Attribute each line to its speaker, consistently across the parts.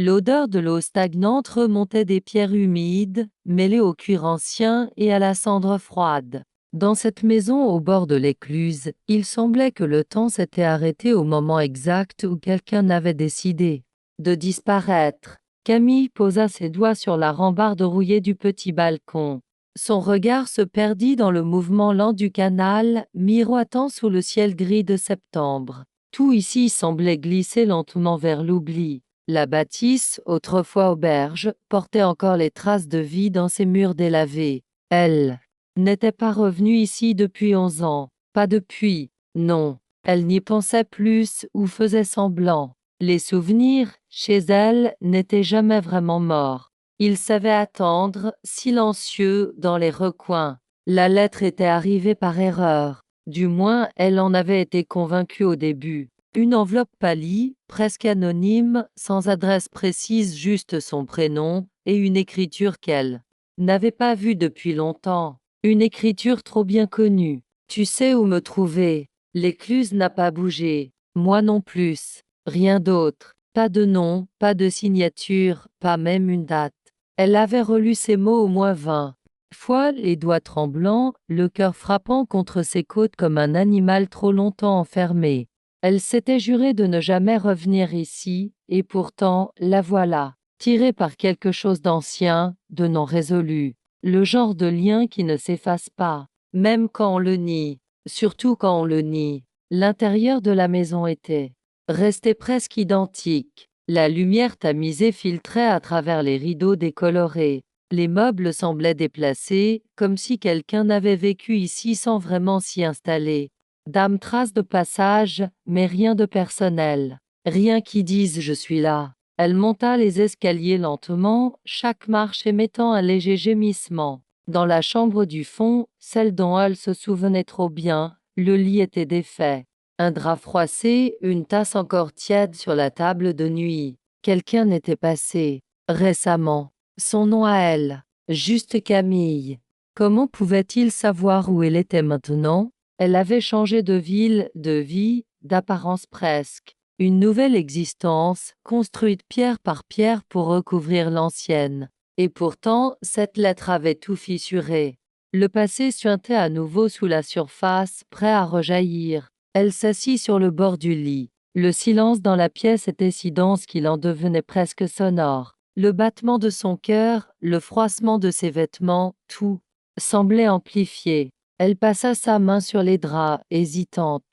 Speaker 1: L'odeur de l'eau stagnante remontait des pierres humides, mêlées au cuir ancien et à la cendre froide. Dans cette maison au bord de l'écluse, il semblait que le temps s'était arrêté au moment exact où quelqu'un avait décidé de disparaître. Camille posa ses doigts sur la rambarde rouillée du petit balcon. Son regard se perdit dans le mouvement lent du canal, miroitant sous le ciel gris de septembre. Tout ici semblait glisser lentement vers l'oubli. La bâtisse, autrefois auberge, portait encore les traces de vie dans ses murs délavés. Elle n'était pas revenue ici depuis 11 ans. Pas depuis. Non. Elle n'y pensait plus ou faisait semblant. Les souvenirs, chez elle, n'étaient jamais vraiment morts. Ils savaient attendre, silencieux, dans les recoins. La lettre était arrivée par erreur. Du moins, elle en avait été convaincue au début. Une enveloppe pâlie, presque anonyme, sans adresse précise, juste son prénom, et une écriture qu'elle n'avait pas vue depuis longtemps. Une écriture trop bien connue. Tu sais où me trouver. L'écluse n'a pas bougé. Moi non plus. Rien d'autre. Pas de nom, pas de signature, pas même une date. Elle avait relu ces mots au moins 20 fois, les doigts tremblants, le cœur frappant contre ses côtes comme un animal trop longtemps enfermé. Elle s'était juré de ne jamais revenir ici, et pourtant, la voilà, tirée par quelque chose d'ancien, de non résolu. Le genre de lien qui ne s'efface pas, même quand on le nie, surtout quand on le nie. L'intérieur de la maison était resté presque identique. La lumière tamisée filtrait à travers les rideaux décolorés. Les meubles semblaient déplacés, comme si quelqu'un avait vécu ici sans vraiment s'y installer. Dame trace de passage, mais rien de personnel. Rien qui dise je suis là. Elle monta les escaliers lentement, chaque marche émettant un léger gémissement. Dans la chambre du fond, celle dont elle se souvenait trop bien, le lit était défait. Un drap froissé, une tasse encore tiède sur la table de nuit. Quelqu'un n'était passé. Récemment. Son nom à elle. Juste Camille. Comment pouvait-il savoir où elle était maintenant? Elle avait changé de ville, de vie, d'apparence presque. Une nouvelle existence, construite pierre par pierre pour recouvrir l'ancienne. Et pourtant, cette lettre avait tout fissuré. Le passé suintait à nouveau sous la surface, prêt à rejaillir. Elle s'assit sur le bord du lit. Le silence dans la pièce était si dense qu'il en devenait presque sonore. Le battement de son cœur, le froissement de ses vêtements, tout semblait amplifié. Elle passa sa main sur les draps, hésitante.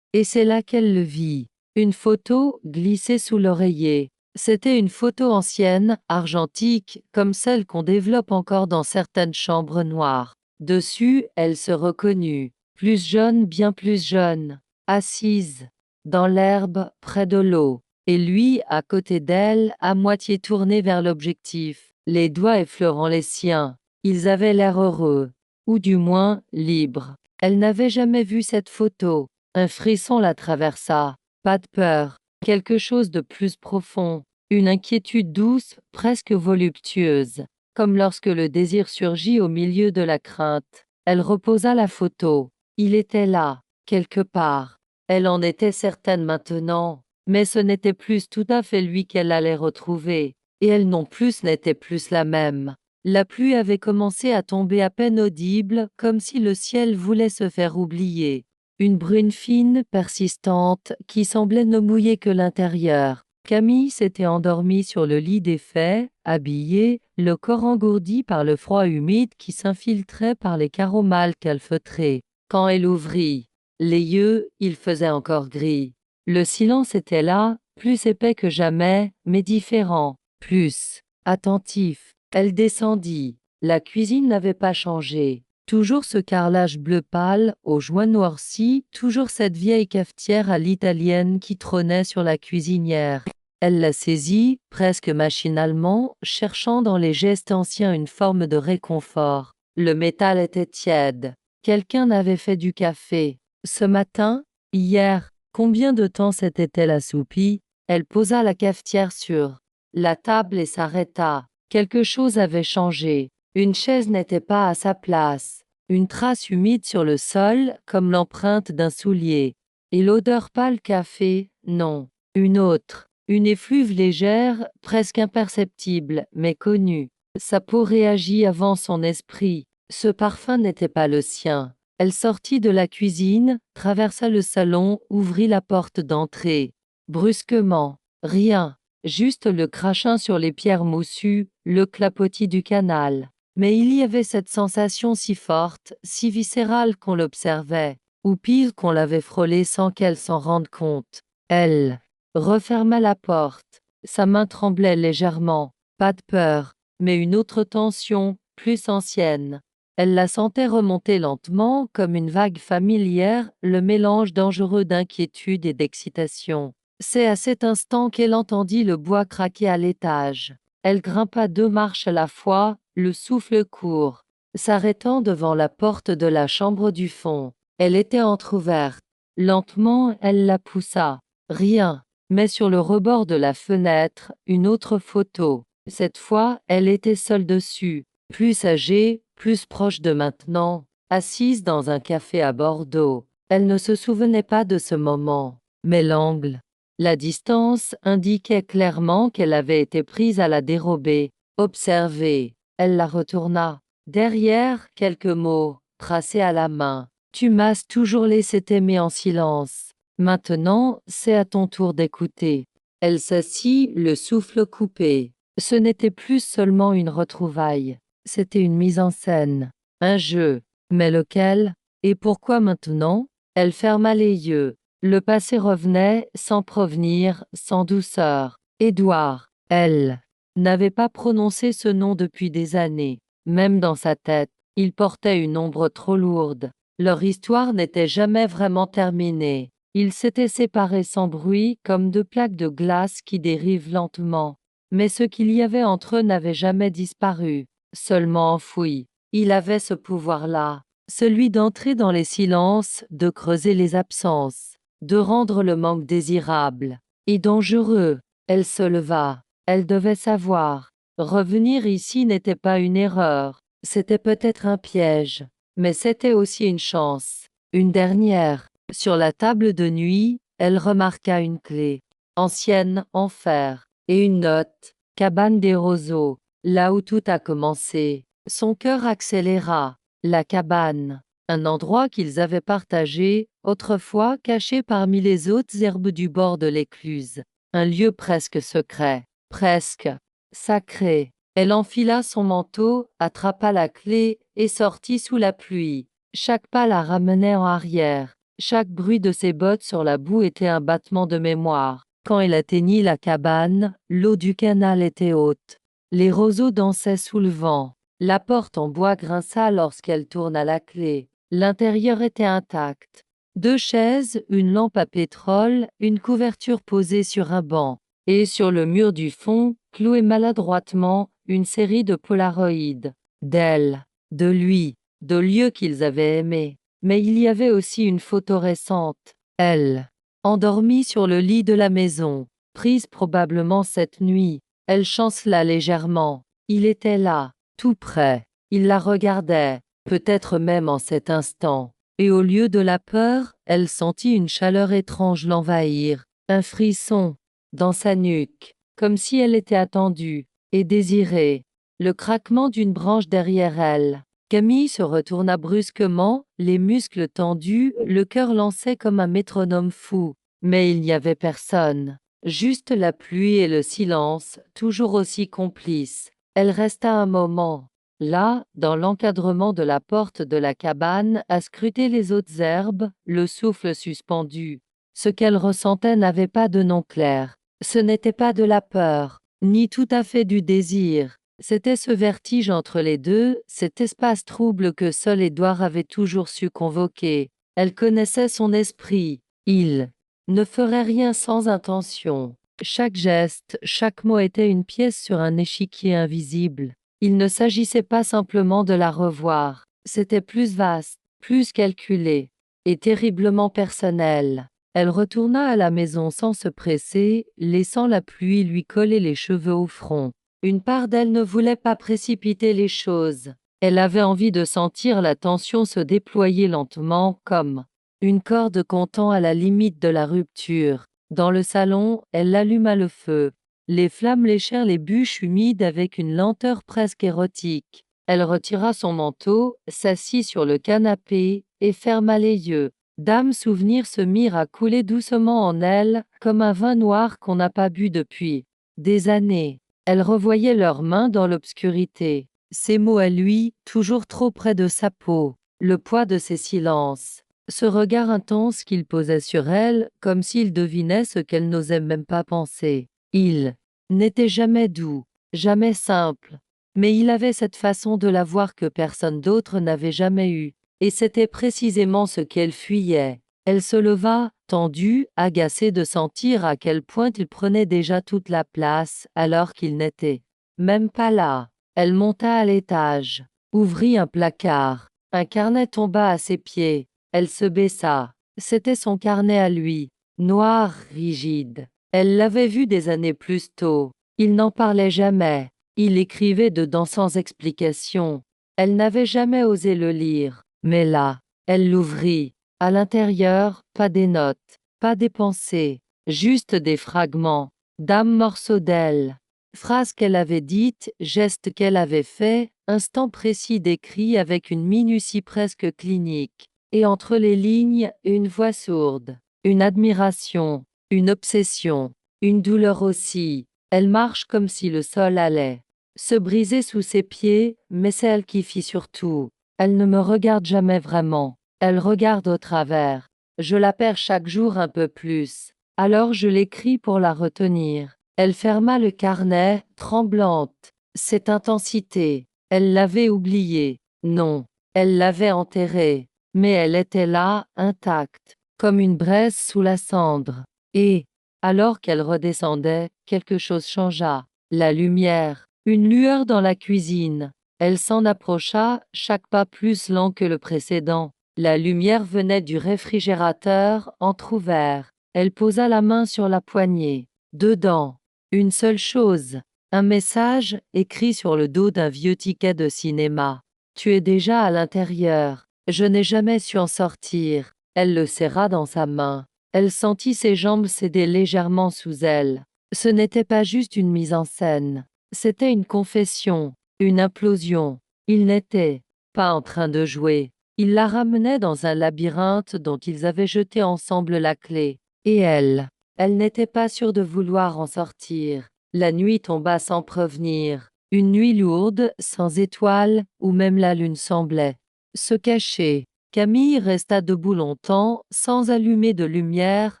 Speaker 1: Et c'est là qu'elle le vit. Une photo glissée sous l'oreiller. C'était une photo ancienne, argentique, comme celle qu'on développe encore dans certaines chambres noires. Dessus, elle se reconnut. Plus jeune, bien plus jeune. Assise dans l'herbe, près de l'eau. Et lui, à côté d'elle, à moitié tourné vers l'objectif, les doigts effleurant les siens. Ils avaient l'air heureux, ou du moins, libres. Elle n'avait jamais vu cette photo. Un frisson la traversa. Pas de peur, quelque chose de plus profond. Une inquiétude douce, presque voluptueuse. Comme lorsque le désir surgit au milieu de la crainte. Elle reposa la photo. Il était là, quelque part. Elle en était certaine maintenant, mais ce n'était plus tout à fait lui qu'elle allait retrouver, et elle non plus n'était plus la même. La pluie avait commencé à tomber à peine audible, comme si le ciel voulait se faire oublier. Une brune fine, persistante, qui semblait ne mouiller que l'intérieur. Camille s'était endormie sur le lit défait, habillée, le corps engourdi par le froid humide qui s'infiltrait par les carreaux mal calfeutrés. Quand elle ouvrit les yeux, il faisait encore gris. Le silence était là, plus épais que jamais, mais différent, plus attentif. Elle descendit. La cuisine n'avait pas changé. Toujours ce carrelage bleu pâle, aux joints noircis, toujours cette vieille cafetière à l'italienne qui trônait sur la cuisinière. Elle la saisit, presque machinalement, cherchant dans les gestes anciens une forme de réconfort. Le métal était tiède. Quelqu'un avait fait du café. Ce matin, hier, combien de temps s'était-elle assoupie? Elle posa la cafetière sur la table et s'arrêta. Quelque chose avait changé. Une chaise n'était pas à sa place. Une trace humide sur le sol, comme l'empreinte d'un soulier. Et l'odeur pâle café, non. Une autre. Une effluve légère, presque imperceptible, mais connue. Sa peau réagit avant son esprit. Ce parfum n'était pas le sien. Elle sortit de la cuisine, traversa le salon, ouvrit la porte d'entrée. Brusquement, rien, juste le crachin sur les pierres moussues, le clapotis du canal. Mais il y avait cette sensation si forte, si viscérale qu'on l'observait, ou pire qu'on l'avait frôlée sans qu'elle s'en rende compte. Elle referma la porte. Sa main tremblait légèrement. Pas de peur, mais une autre tension, plus ancienne. Elle la sentait remonter lentement, comme une vague familière, le mélange dangereux d'inquiétude et d'excitation. C'est à cet instant qu'elle entendit le bois craquer à l'étage. Elle grimpa 2 marches à la fois, le souffle court, s'arrêtant devant la porte de la chambre du fond. Elle était entr'ouverte. Lentement, elle la poussa. Rien, mais sur le rebord de la fenêtre, une autre photo. Cette fois, elle était seule dessus, plus âgée, plus proche de maintenant, assise dans un café à Bordeaux. Elle ne se souvenait pas de ce moment, mais l'angle, la distance indiquait clairement qu'elle avait été prise à la dérobée, observée. Elle la retourna. Derrière, quelques mots, tracés à la main. Tu m'as toujours laissé t'aimer en silence. Maintenant, c'est à ton tour d'écouter. Elle s'assit, le souffle coupé. Ce n'était plus seulement une retrouvaille, c'était une mise en scène, un jeu. Mais lequel? Et pourquoi maintenant? Elle ferma les yeux. Le passé revenait, sans provenir, sans douceur. Édouard. Elle n'avait pas prononcé ce nom depuis des années. Même dans sa tête, il portait une ombre trop lourde. Leur histoire n'était jamais vraiment terminée. Ils s'étaient séparés sans bruit, comme 2 plaques de glace qui dérivent lentement. Mais ce qu'il y avait entre eux n'avait jamais disparu, seulement enfoui. Il avait ce pouvoir-là, celui d'entrer dans les silences, de creuser les absences, de rendre le manque désirable et dangereux. Elle se leva. Elle devait savoir. Revenir ici n'était pas une erreur, c'était peut-être un piège, mais c'était aussi une chance. Une dernière. Sur la table de nuit, elle remarqua une clé, ancienne, en fer, et une note, cabane des roseaux, là où tout a commencé. Son cœur accéléra. La cabane, un endroit qu'ils avaient partagé, autrefois caché parmi les hautes herbes du bord de l'écluse. Un lieu presque secret, presque sacré. Elle enfila son manteau, attrapa la clé et sortit sous la pluie. Chaque pas la ramenait en arrière. Chaque bruit de ses bottes sur la boue était un battement de mémoire. Quand elle atteignit la cabane, l'eau du canal était haute. Les roseaux dansaient sous le vent. La porte en bois grinça lorsqu'elle tourna la clé. L'intérieur était intact. 2 chaises, une lampe à pétrole, une couverture posée sur un banc. Et sur le mur du fond, clouée maladroitement, une série de polaroïdes. D'elle, de lui, de lieux qu'ils avaient aimés. Mais il y avait aussi une photo récente. Elle, endormie sur le lit de la maison, prise probablement cette nuit. Elle chancela légèrement. Il était là, tout près. Il la regardait, peut-être même en cet instant. Et au lieu de la peur, elle sentit une chaleur étrange l'envahir, un frisson, dans sa nuque, comme si elle était attendue et désirée. Le craquement d'une branche derrière elle. Camille se retourna brusquement, les muscles tendus, le cœur lancé comme un métronome fou. Mais il n'y avait personne. Juste la pluie et le silence, toujours aussi complices. Elle resta un moment, là, dans l'encadrement de la porte de la cabane, à scruter les hautes herbes, le souffle suspendu. Ce qu'elle ressentait n'avait pas de nom clair. Ce n'était pas de la peur, ni tout à fait du désir. C'était ce vertige entre les deux, cet espace trouble que seul Édouard avait toujours su convoquer. Elle connaissait son esprit. Il ne ferait rien sans intention. Chaque geste, chaque mot était une pièce sur un échiquier invisible. Il ne s'agissait pas simplement de la revoir. C'était plus vaste, plus calculé, et terriblement personnel. Elle retourna à la maison sans se presser, laissant la pluie lui coller les cheveux au front. Une part d'elle ne voulait pas précipiter les choses. Elle avait envie de sentir la tension se déployer lentement comme une corde comptant à la limite de la rupture. Dans le salon, elle alluma le feu. Les flammes léchèrent les bûches humides avec une lenteur presque érotique. Elle retira son manteau, s'assit sur le canapé, et ferma les yeux. Dame Souvenir se mirent à couler doucement en elle, comme un vin noir qu'on n'a pas bu depuis des années. Elle revoyait leurs mains dans l'obscurité. Ses mots à lui, toujours trop près de sa peau. Le poids de ses silences. Ce regard intense qu'il posait sur elle, comme s'il devinait ce qu'elle n'osait même pas penser. Il n'était jamais doux, jamais simple. Mais il avait cette façon de la voir que personne d'autre n'avait jamais eue. Et c'était précisément ce qu'elle fuyait. Elle se leva, tendue, agacée de sentir à quel point il prenait déjà toute la place, alors qu'il n'était même pas là. Elle monta à l'étage, ouvrit un placard. Un carnet tomba à ses pieds. Elle se baissa. C'était son carnet à lui, noir, rigide. Elle l'avait vu des années plus tôt. Il n'en parlait jamais. Il écrivait dedans sans explication. Elle n'avait jamais osé le lire. Mais là, elle l'ouvrit. À l'intérieur, pas des notes, pas des pensées, juste des fragments, d'âmes morceaux d'elle. Phrases qu'elle avait dites, gestes qu'elle avait faits, instants précis décrits avec une minutie presque clinique. Et entre les lignes, une voix sourde, une admiration, une obsession, une douleur aussi. Elle marche comme si le sol allait se briser sous ses pieds, mais c'est elle qui fit surtout. Elle ne me regarde jamais vraiment. Elle regarde au travers. Je la perds chaque jour un peu plus. Alors je l'écris pour la retenir. Elle ferma le carnet, tremblante. Cette intensité, elle l'avait oubliée. Non, elle l'avait enterrée. Mais elle était là, intacte, comme une braise sous la cendre. Et, alors qu'elle redescendait, quelque chose changea. La lumière, une lueur dans la cuisine. Elle s'en approcha, chaque pas plus lent que le précédent. La lumière venait du réfrigérateur, entrouvert. Elle posa la main sur la poignée. Dedans, une seule chose, un message, écrit sur le dos d'un vieux ticket de cinéma. Tu es déjà à l'intérieur. Je n'ai jamais su en sortir. Elle le serra dans sa main. Elle sentit ses jambes céder légèrement sous elle. Ce n'était pas juste une mise en scène. C'était une confession, une implosion. Il n'était pas en train de jouer. Il la ramenait dans un labyrinthe dont ils avaient jeté ensemble la clé. Et elle n'était pas sûre de vouloir en sortir. La nuit tomba sans prévenir. Une nuit lourde, sans étoiles, où même la lune semblait se cacher. Camille resta debout longtemps, sans allumer de lumière,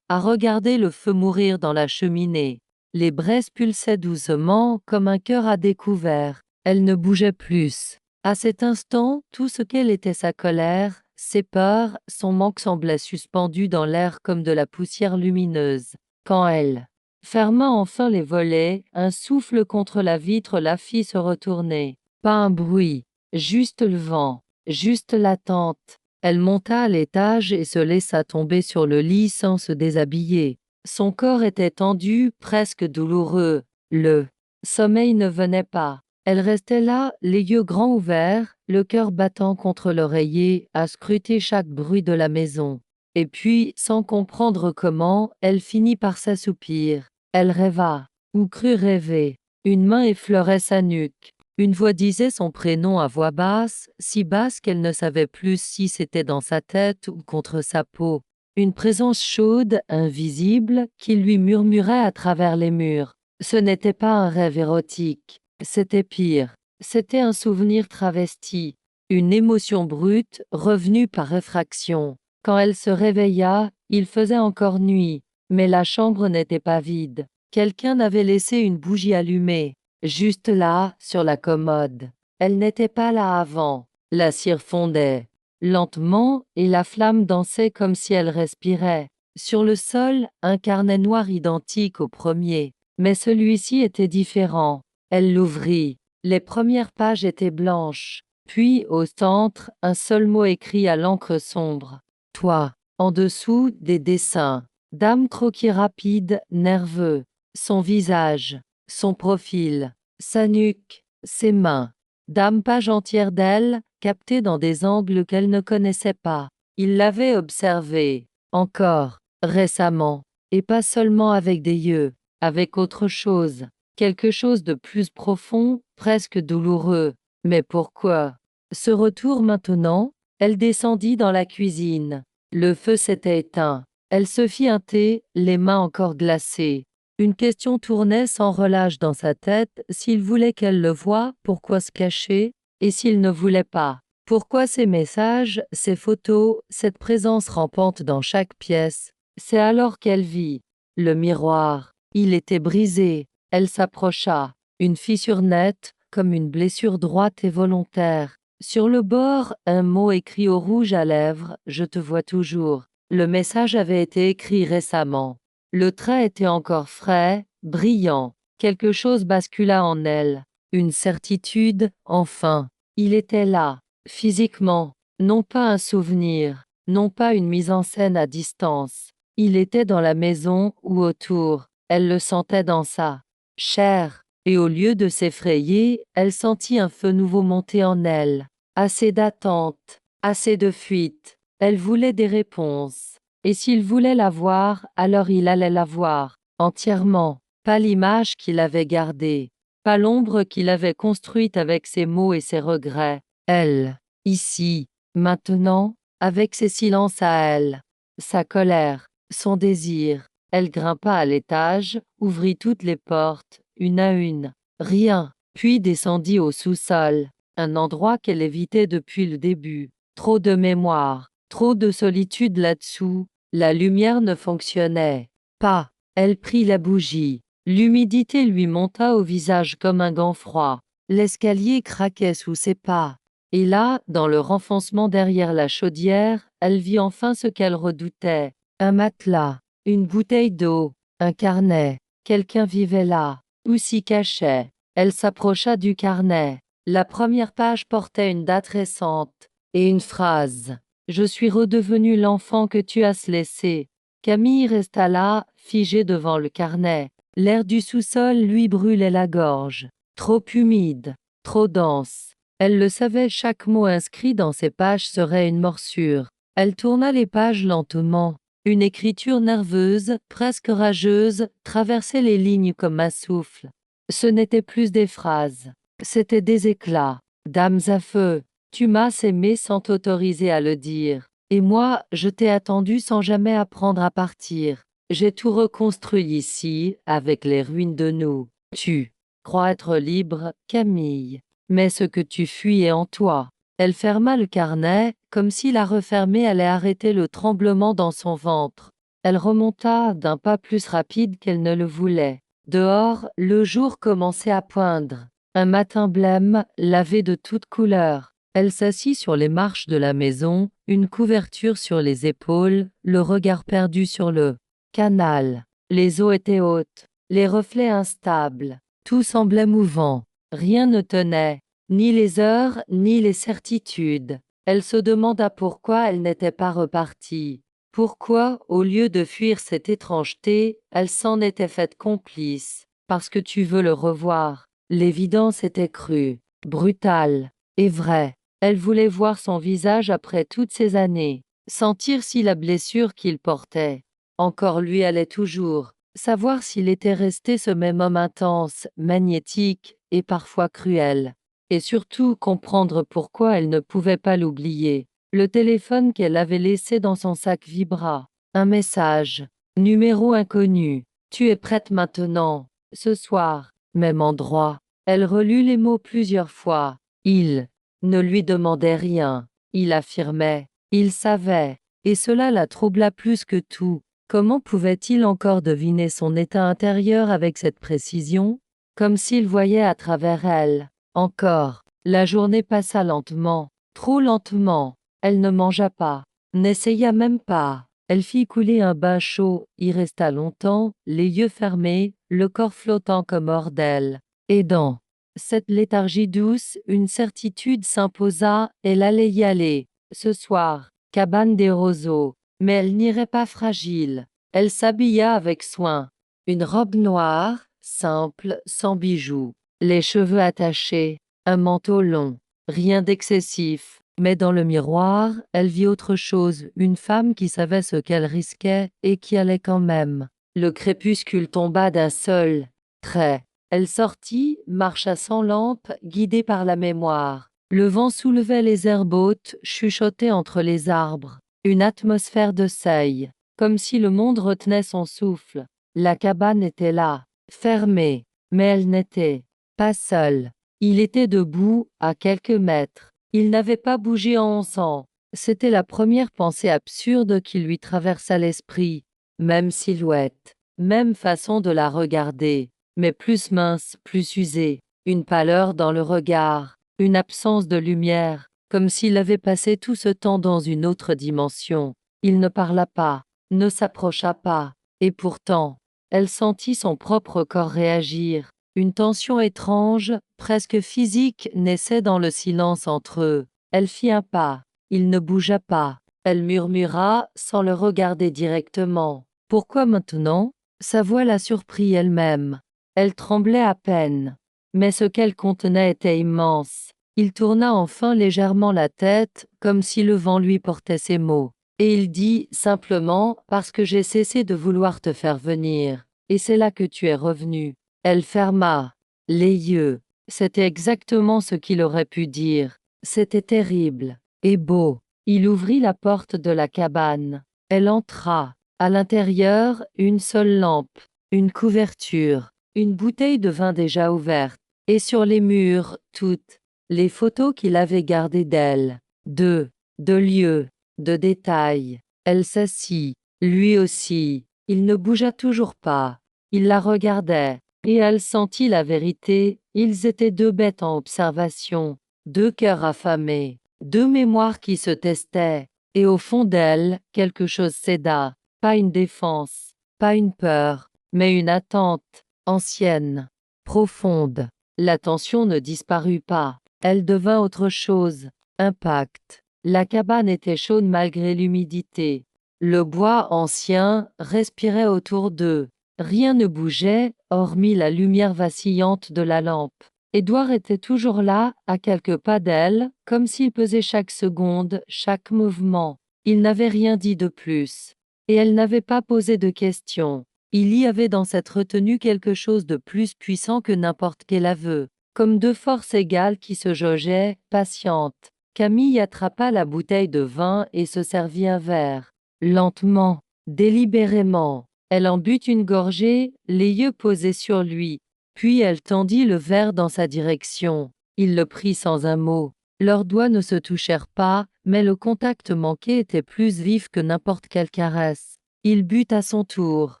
Speaker 1: à regarder le feu mourir dans la cheminée. Les braises pulsaient doucement, comme un cœur à découvert. Elle ne bougeait plus. À cet instant, tout ce qu'elle était sa colère, ses peurs, son manque semblait suspendu dans l'air comme de la poussière lumineuse. Quand elle ferma enfin les volets, un souffle contre la vitre la fit se retourner. Pas un bruit, juste le vent, juste l'attente. Elle monta à l'étage et se laissa tomber sur le lit sans se déshabiller. Son corps était tendu, presque douloureux. Le sommeil ne venait pas. Elle restait là, les yeux grands ouverts, le cœur battant contre l'oreiller, à scruter chaque bruit de la maison. Et puis, sans comprendre comment, elle finit par s'assoupir. Elle rêva, ou crut rêver. Une main effleurait sa nuque. Une voix disait son prénom à voix basse, si basse qu'elle ne savait plus si c'était dans sa tête ou contre sa peau. Une présence chaude, invisible, qui lui murmurait à travers les murs. Ce n'était pas un rêve érotique, c'était pire. C'était un souvenir travesti, une émotion brute, revenue par réfraction. Quand elle se réveilla, il faisait encore nuit, mais la chambre n'était pas vide. Quelqu'un avait laissé une bougie allumée, juste là, sur la commode. Elle n'était pas là avant. La cire fondait lentement, et la flamme dansait comme si elle respirait. Sur le sol, un carnet noir identique au premier, mais celui-ci était différent. Elle l'ouvrit. Les premières pages étaient blanches. Puis, au centre, un seul mot écrit à l'encre sombre. Toi. En dessous, des dessins. D'âme croquis rapide, nerveux. Son visage, son profil, sa nuque, ses mains. D'âme page entière d'elle, captée dans des angles qu'elle ne connaissait pas. Il l'avait observée, encore, récemment. Et pas seulement avec des yeux, avec autre chose. Quelque chose de plus profond, presque douloureux. Mais pourquoi? Ce retour maintenant, elle descendit dans la cuisine. Le feu s'était éteint. Elle se fit un thé, les mains encore glacées. Une question tournait sans relâche dans sa tête. S'il voulait qu'elle le voie, pourquoi se cacher? Et s'il ne voulait pas? Pourquoi ces messages, ces photos, cette présence rampante dans chaque pièce? C'est alors qu'elle vit le miroir. Il était brisé. Elle s'approcha. Une fissure nette, comme une blessure droite et volontaire. Sur le bord, un mot écrit au rouge à lèvres, je te vois toujours. Le message avait été écrit récemment. Le trait était encore frais, brillant. Quelque chose bascula en elle. Une certitude, enfin. Il était là, physiquement. Non pas un souvenir, non pas une mise en scène à distance. Il était dans la maison ou autour. Elle le sentait dans sa chair. Et au lieu de s'effrayer, elle sentit un feu nouveau monter en elle. Assez d'attente, assez de fuite. Elle voulait des réponses. Et s'il voulait la voir, alors il allait la voir, entièrement. Pas l'image qu'il avait gardée, pas l'ombre qu'il avait construite avec ses mots et ses regrets. Elle, ici, maintenant, avec ses silences à elle, sa colère, son désir. Elle grimpa à l'étage, ouvrit toutes les portes, une à une. Rien. Puis descendit au sous-sol, un endroit qu'elle évitait depuis le début. Trop de mémoire, trop de solitude là-dessous. La lumière ne fonctionnait pas. Elle prit la bougie. L'humidité lui monta au visage comme un gant froid. L'escalier craquait sous ses pas. Et là, dans le renfoncement derrière la chaudière, elle vit enfin ce qu'elle redoutait. Un matelas, une bouteille d'eau, un carnet. Quelqu'un vivait là, ou s'y cachait. Elle s'approcha du carnet. La première page portait une date récente et une phrase. Je suis redevenu l'enfant que tu as laissé. Camille resta là, figée devant le carnet. L'air du sous-sol lui brûlait la gorge. Trop humide, trop dense. Elle le savait, chaque mot inscrit dans ces pages serait une morsure. Elle tourna les pages lentement. Une écriture nerveuse, presque rageuse, traversait les lignes comme un souffle. Ce n'était plus des phrases. C'étaient des éclats. Dames à feu. Tu m'as aimé sans t'autoriser à le dire. Et moi, je t'ai attendu sans jamais apprendre à partir. J'ai tout reconstruit ici, avec les ruines de nous. Tu crois être libre, Camille. Mais ce que tu fuis est en toi. Elle ferma le carnet, comme si la refermer allait arrêter le tremblement dans son ventre. Elle remonta d'un pas plus rapide qu'elle ne le voulait. Dehors, le jour commençait à poindre. Un matin blême, lavé de toutes couleurs. Elle s'assit sur les marches de la maison, une couverture sur les épaules, le regard perdu sur le canal. Les eaux étaient hautes, les reflets instables. Tout semblait mouvant. Rien ne tenait, ni les heures, ni les certitudes. Elle se demanda pourquoi elle n'était pas repartie. Pourquoi, au lieu de fuir cette étrangeté, elle s'en était faite complice. Parce que tu veux le revoir. L'évidence était crue, brutale et vraie. Elle voulait voir son visage après toutes ces années, sentir si la blessure qu'il portait encore lui allait toujours, savoir s'il était resté ce même homme intense, magnétique et parfois cruel. Et surtout comprendre pourquoi elle ne pouvait pas l'oublier. Le téléphone qu'elle avait laissé dans son sac vibra. Un message. Numéro inconnu. Tu es prête maintenant. Ce soir. Même endroit. Elle relut les mots plusieurs fois. Il ne lui demandait rien. Il affirmait. Il savait. Et cela la troubla plus que tout. Comment pouvait-il encore deviner son état intérieur avec cette précision? Comme s'il voyait à travers elle. Encore. La journée passa lentement. Trop lentement. Elle ne mangea pas. N'essaya même pas. Elle fit couler un bain chaud, y resta longtemps, les yeux fermés, le corps flottant comme hors d'elle. Et dans cette léthargie douce, une certitude s'imposa, elle allait y aller. Ce soir, cabane des roseaux. Mais elle n'irait pas fragile. Elle s'habilla avec soin. Une robe noire, simple, sans bijoux. Les cheveux attachés, un manteau long. Rien d'excessif. Mais dans le miroir, elle vit autre chose, une femme qui savait ce qu'elle risquait et qui allait quand même. Le crépuscule tomba d'un seul trait. Elle sortit, marcha sans lampe, guidée par la mémoire. Le vent soulevait les herbes hautes, chuchotait entre les arbres. Une atmosphère de seuil, comme si le monde retenait son souffle. La cabane était là, fermée, mais elle n'était pas seule. Il était debout, à quelques mètres. Il n'avait pas bougé en 11 ans. C'était la première pensée absurde qui lui traversa l'esprit. Même silhouette, même façon de la regarder, mais plus mince, plus usée. Une pâleur dans le regard, une absence de lumière, comme s'il avait passé tout ce temps dans une autre dimension. Il ne parla pas, ne s'approcha pas, et pourtant, elle sentit son propre corps réagir. Une tension étrange, presque physique, naissait dans le silence entre eux. Elle fit un pas, il ne bougea pas. Elle murmura, sans le regarder directement. Pourquoi maintenant? Sa voix la surprit elle-même. Elle tremblait à peine. Mais ce qu'elle contenait était immense. Il tourna enfin légèrement la tête, comme si le vent lui portait ces mots. Et il dit simplement, parce que j'ai cessé de vouloir te faire venir. Et c'est là que tu es revenu. Elle ferma les yeux. C'était exactement ce qu'il aurait pu dire. C'était terrible et beau. Il ouvrit la porte de la cabane. Elle entra. À l'intérieur, une seule lampe, une couverture, une bouteille de vin déjà ouverte, et sur les murs, toutes les photos qu'il avait gardées d'elle, de lieux, de détails. Elle s'assit, lui aussi. Il ne bougea toujours pas. Il la regardait, et elle sentit la vérité. Ils étaient deux bêtes en observation, deux cœurs affamés, deux mémoires qui se testaient, et au fond d'elle, quelque chose céda. Pas une défense, pas une peur, mais une attente, ancienne, profonde. La tension ne disparut pas. Elle devint autre chose, un pacte. La cabane était chaude malgré l'humidité. Le bois ancien respirait autour d'eux. Rien ne bougeait, hormis la lumière vacillante de la lampe. Édouard était toujours là, à quelques pas d'elle, comme s'il pesait chaque seconde, chaque mouvement. Il n'avait rien dit de plus. Et elle n'avait pas posé de questions. Il y avait dans cette retenue quelque chose de plus puissant que n'importe quel aveu, comme deux forces égales qui se jaugeaient, patientes. Camille attrapa la bouteille de vin et se servit un verre. Lentement, délibérément, elle en but une gorgée, les yeux posés sur lui. Puis elle tendit le verre dans sa direction. Il le prit sans un mot. Leurs doigts ne se touchèrent pas, mais le contact manqué était plus vif que n'importe quelle caresse. Il but à son tour,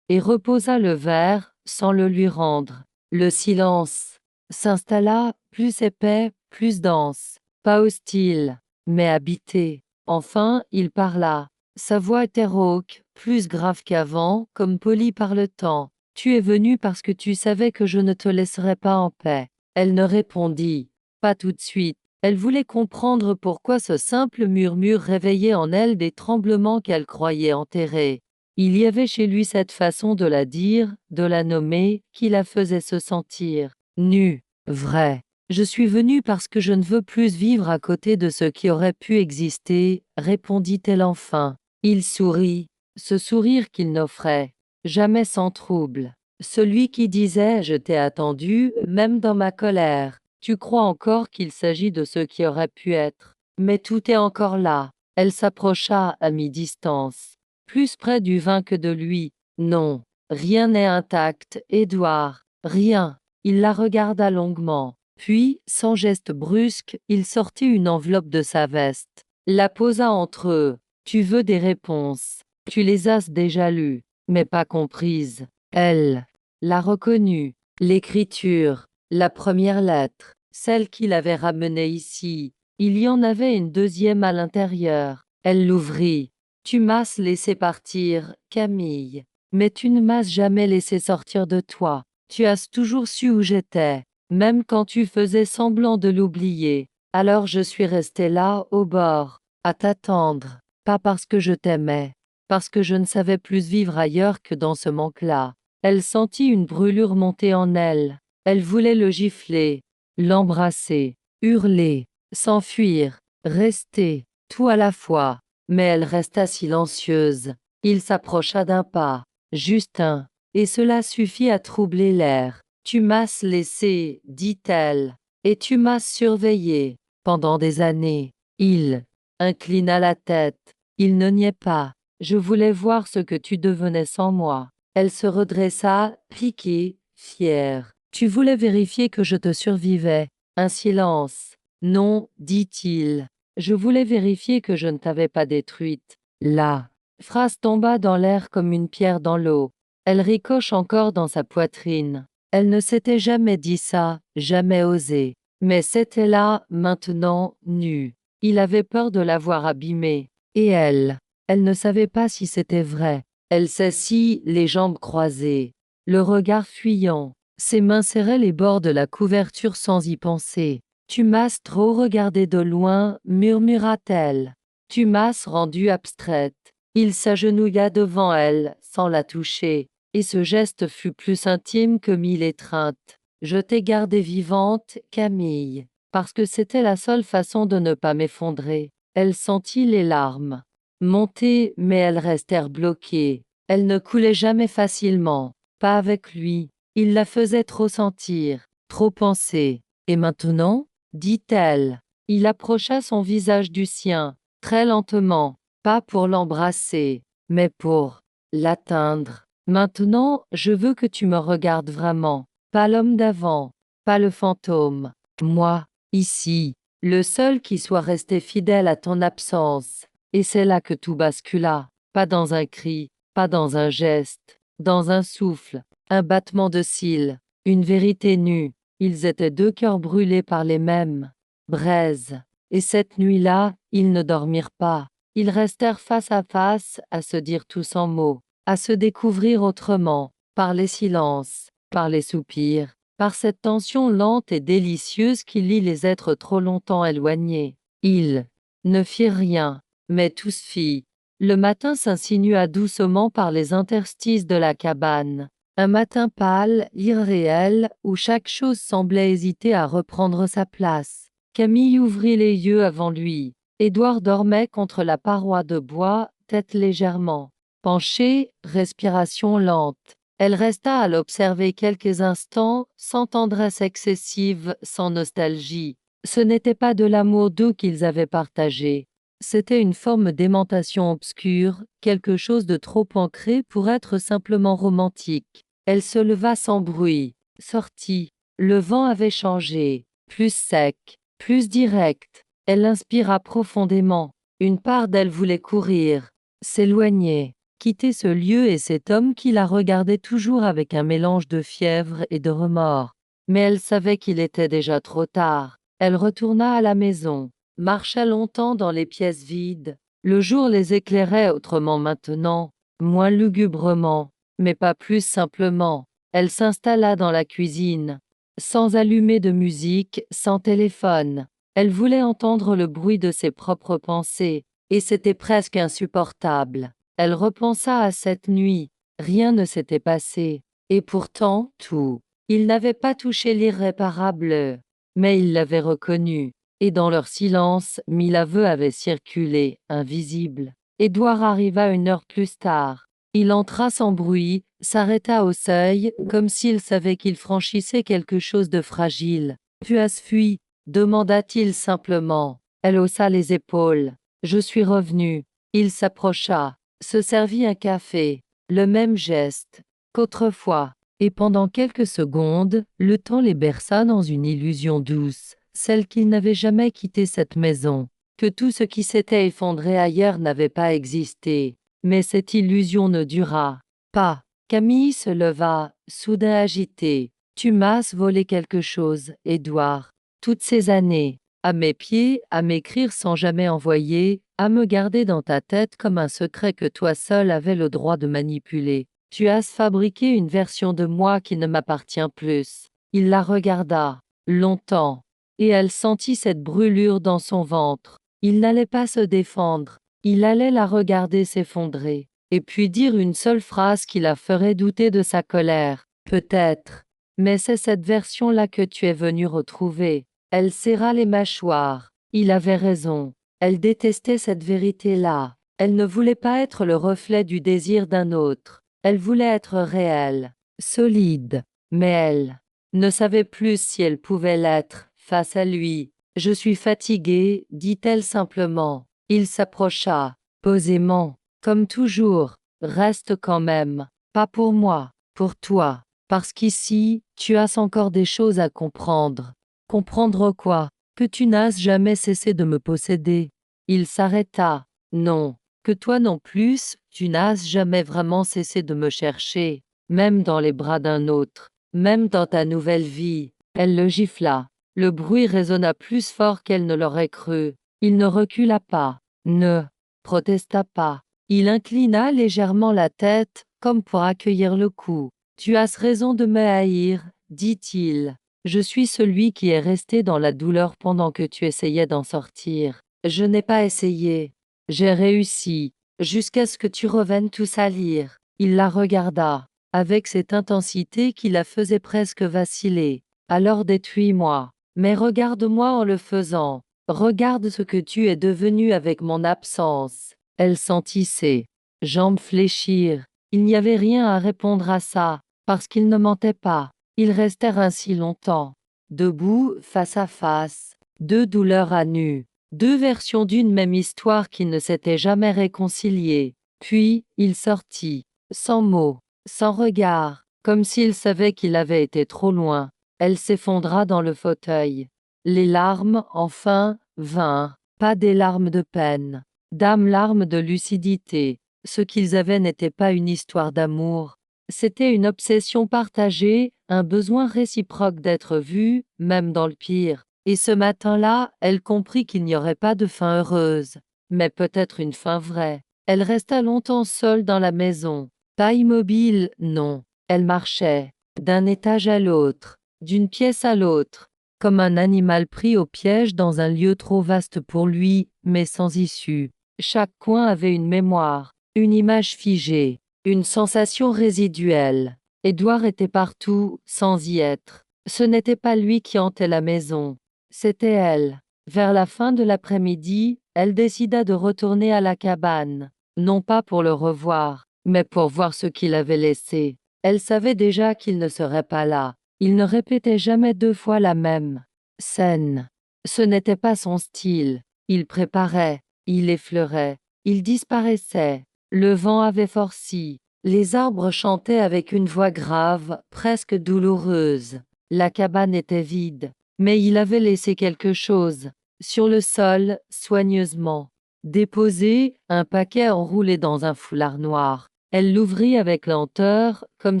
Speaker 1: et reposa le verre, sans le lui rendre. Le silence s'installa, plus épais, plus dense, pas hostile, mais habité. Enfin, il parla. Sa voix était rauque, plus grave qu'avant, comme polie par le temps. « Tu es venu parce que tu savais que je ne te laisserais pas en paix. » Elle ne répondit pas tout de suite. Elle voulait comprendre pourquoi ce simple murmure réveillait en elle des tremblements qu'elle croyait enterrés. Il y avait chez lui cette façon de la dire, de la nommer, qui la faisait se sentir nue, vraie. « Je suis venue parce que je ne veux plus vivre à côté de ce qui aurait pu exister, » répondit-elle enfin. Il sourit, ce sourire qu'il n'offrait jamais sans trouble. Celui qui disait « Je t'ai attendu, même dans ma colère ». Tu crois encore qu'il s'agit de ce qui aurait pu être. Mais tout est encore là. Elle s'approcha à mi-distance, plus près du vin que de lui. Non, rien n'est intact, Édouard, rien. Il la regarda longuement. Puis, sans geste brusque, il sortit une enveloppe de sa veste, la posa entre eux. Tu veux des réponses. Tu les as déjà lues, mais pas comprises. Elle la reconnut. L'écriture, la première lettre, celle qu'il avait ramenée ici. Il y en avait une deuxième à l'intérieur. Elle l'ouvrit. Tu m'as laissé partir, Camille. Mais tu ne m'as jamais laissé sortir de toi. Tu as toujours su où j'étais, même quand tu faisais semblant de l'oublier. Alors je suis restée là, au bord, à t'attendre. Pas parce que je t'aimais, parce que je ne savais plus vivre ailleurs que dans ce manque-là. Elle sentit une brûlure monter en elle. Elle voulait le gifler, l'embrasser, hurler, s'enfuir, rester, tout à la fois. Mais elle resta silencieuse. Il s'approcha d'un pas. Justin. Et cela suffit à troubler l'air. Tu m'as laissé, dit-elle. Et tu m'as surveillé. Pendant des années. Il inclina la tête. Il ne niait pas. Je voulais voir ce que tu devenais sans moi. Elle se redressa, piquée, fière. Tu voulais vérifier que je te survivais. Un silence. Non, dit-il. Je voulais vérifier que je ne t'avais pas détruite. La phrase tomba dans l'air comme une pierre dans l'eau. Elle ricoche encore dans sa poitrine. Elle ne s'était jamais dit ça, jamais osé. Mais c'était là, maintenant, nue. Il avait peur de l'avoir abîmée. Et elle ne savait pas si c'était vrai. Elle s'assit, les jambes croisées, le regard fuyant. Ses mains serraient les bords de la couverture sans y penser. Tu m'as trop regardé de loin, murmura-t-elle. Tu m'as rendue abstraite. Il s'agenouilla devant elle, sans la toucher, et ce geste fut plus intime que 1000 étreintes. Je t'ai gardée vivante, Camille, parce que c'était la seule façon de ne pas m'effondrer. Elle sentit les larmes monter, mais elles restèrent bloquées. Elles ne coulaient jamais facilement, pas avec lui. Il la faisait trop sentir, trop penser. Et maintenant, dit-elle. Il approcha son visage du sien, très lentement, pas pour l'embrasser, mais pour l'atteindre. Maintenant, je veux que tu me regardes vraiment, pas l'homme d'avant, pas le fantôme. Moi, ici, le seul qui soit resté fidèle à ton absence. Et c'est là que tout bascula, pas dans un cri, pas dans un geste, dans un souffle, un battement de cils, une vérité nue. Ils étaient deux cœurs brûlés par les mêmes braises. Et cette nuit-là, ils ne dormirent pas. Ils restèrent face à face, à se dire tous en mots, à se découvrir autrement, par les silences, par les soupirs, par cette tension lente et délicieuse qui lie les êtres trop longtemps éloignés. Ils ne firent rien, mais tous fit. Le matin s'insinua doucement par les interstices de la cabane. Un matin pâle, irréel, où chaque chose semblait hésiter à reprendre sa place. Camille ouvrit les yeux avant lui. Édouard dormait contre la paroi de bois, tête légèrement penchée, respiration lente. Elle resta à l'observer quelques instants, sans tendresse excessive, sans nostalgie. Ce n'était pas de l'amour doux qu'ils avaient partagé. C'était une forme d'aimantation obscure, quelque chose de trop ancré pour être simplement romantique. Elle se leva sans bruit, sortit. Le vent avait changé, plus sec, plus direct. Elle inspira profondément. Une part d'elle voulait courir, s'éloigner, quitter ce lieu et cet homme qui la regardait toujours avec un mélange de fièvre et de remords. Mais elle savait qu'il était déjà trop tard. Elle retourna à la maison, marcha longtemps dans les pièces vides. Le jour les éclairait autrement maintenant, moins lugubrement, mais pas plus simplement. Elle s'installa dans la cuisine, sans allumer de musique, sans téléphone. Elle voulait entendre le bruit de ses propres pensées, et c'était presque insupportable. Elle repensa à cette nuit. Rien ne s'était passé. Et pourtant, tout. Il n'avait pas touché l'irréparable, mais il l'avait reconnu. Et dans leur silence, 1000 aveux avaient circulé, invisibles. Édouard arriva 1 heure plus tard. Il entra sans bruit, s'arrêta au seuil, comme s'il savait qu'il franchissait quelque chose de fragile. Tu as fui, demanda-t-il simplement. Elle haussa les épaules. Je suis revenu. Il s'approcha, se servit un café, le même geste qu'autrefois. Et pendant quelques secondes, le temps les berça dans une illusion douce, celle qu'ils n'avaient jamais quitté cette maison, que tout ce qui s'était effondré ailleurs n'avait pas existé. Mais cette illusion ne dura pas. Camille se leva, soudain agitée. Tu m'as volé quelque chose, Édouard. Toutes ces années, à mes pieds, à m'écrire sans jamais envoyer, à me garder dans ta tête comme un secret que toi seul avais le droit de manipuler. Tu as fabriqué une version de moi qui ne m'appartient plus. Il la regarda, longtemps, et elle sentit cette brûlure dans son ventre. Il n'allait pas se défendre, il allait la regarder s'effondrer, et puis dire une seule phrase qui la ferait douter de sa colère. Peut-être. Mais c'est cette version-là que tu es venu retrouver. Elle serra les mâchoires. Il avait raison. Elle détestait cette vérité-là. Elle ne voulait pas être le reflet du désir d'un autre. Elle voulait être réelle, solide, mais elle ne savait plus si elle pouvait l'être face à lui. Je suis fatiguée, dit-elle simplement. Il s'approcha, posément, comme toujours. Reste quand même, pas pour moi, pour toi, parce qu'ici, tu as encore des choses à comprendre. Comprendre quoi? Que tu n'as jamais cessé de me posséder. Il s'arrêta. Non, que toi non plus, tu n'as jamais vraiment cessé de me chercher, même dans les bras d'un autre, même dans ta nouvelle vie. Elle le gifla. Le bruit résonna plus fort qu'elle ne l'aurait cru. Il ne recula pas, ne protesta pas. Il inclina légèrement la tête, comme pour accueillir le coup. Tu as raison de me haïr, dit-il. Je suis celui qui est resté dans la douleur pendant que tu essayais d'en sortir. Je n'ai pas essayé. J'ai réussi, jusqu'à ce que tu reviennes tout salir. Il la regarda, avec cette intensité qui la faisait presque vaciller. Alors détruis-moi, mais regarde-moi en le faisant. Regarde ce que tu es devenu avec mon absence. Elle sentit ses jambes fléchir. Il n'y avait rien à répondre à ça, parce qu'il ne mentait pas. Ils restèrent ainsi longtemps, debout, face à face, deux douleurs à nu, deux versions d'une même histoire qui ne s'étaient jamais réconciliées. Puis, il sortit, sans mots, sans regard, comme s'il savait qu'il avait été trop loin. Elle s'effondra dans le fauteuil. Les larmes, enfin, vinrent, pas des larmes de peine, larmes de lucidité. Ce qu'ils avaient n'était pas une histoire d'amour, c'était une obsession partagée, un besoin réciproque d'être vue, même dans le pire. Et ce matin-là, elle comprit qu'il n'y aurait pas de fin heureuse, mais peut-être une fin vraie. Elle resta longtemps seule dans la maison, pas immobile, non. Elle marchait, d'un étage à l'autre, d'une pièce à l'autre, comme un animal pris au piège dans un lieu trop vaste pour lui, mais sans issue. Chaque coin avait une mémoire, une image figée, une sensation résiduelle. Édouard était partout, sans y être. Ce n'était pas lui qui hantait la maison, c'était elle. Vers la fin de l'après-midi, elle décida de retourner à la cabane, non pas pour le revoir, mais pour voir ce qu'il avait laissé. Elle savait déjà qu'il ne serait pas là. Il ne répétait jamais deux fois la même scène. Ce n'était pas son style. Il préparait, il effleurait, il disparaissait. Le vent avait forci. Les arbres chantaient avec une voix grave, presque douloureuse. La cabane était vide, mais il avait laissé quelque chose. Sur le sol, soigneusement déposé, un paquet enroulé dans un foulard noir. Elle l'ouvrit avec lenteur, comme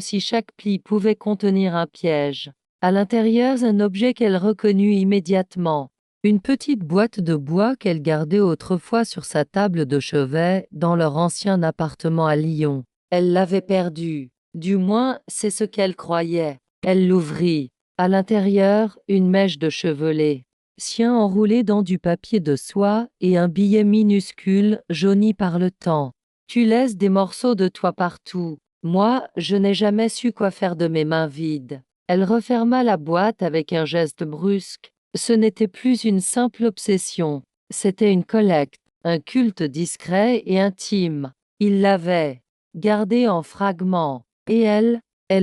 Speaker 1: si chaque pli pouvait contenir un piège. À l'intérieur, un objet qu'elle reconnut immédiatement. Une petite boîte de bois qu'elle gardait autrefois sur sa table de chevet dans leur ancien appartement à Lyon. Elle l'avait perdue. Du moins, c'est ce qu'elle croyait. Elle l'ouvrit. À l'intérieur, une mèche de chevelet, sien enroulé dans du papier de soie et un billet minuscule jauni par le temps. Tu laisses des morceaux de toi partout. Moi, je n'ai jamais su quoi faire de mes mains vides. Elle referma la boîte avec un geste brusque. Ce n'était plus une simple obsession, c'était une collecte, un culte discret et intime. Il l'avait gardée en fragments, et elle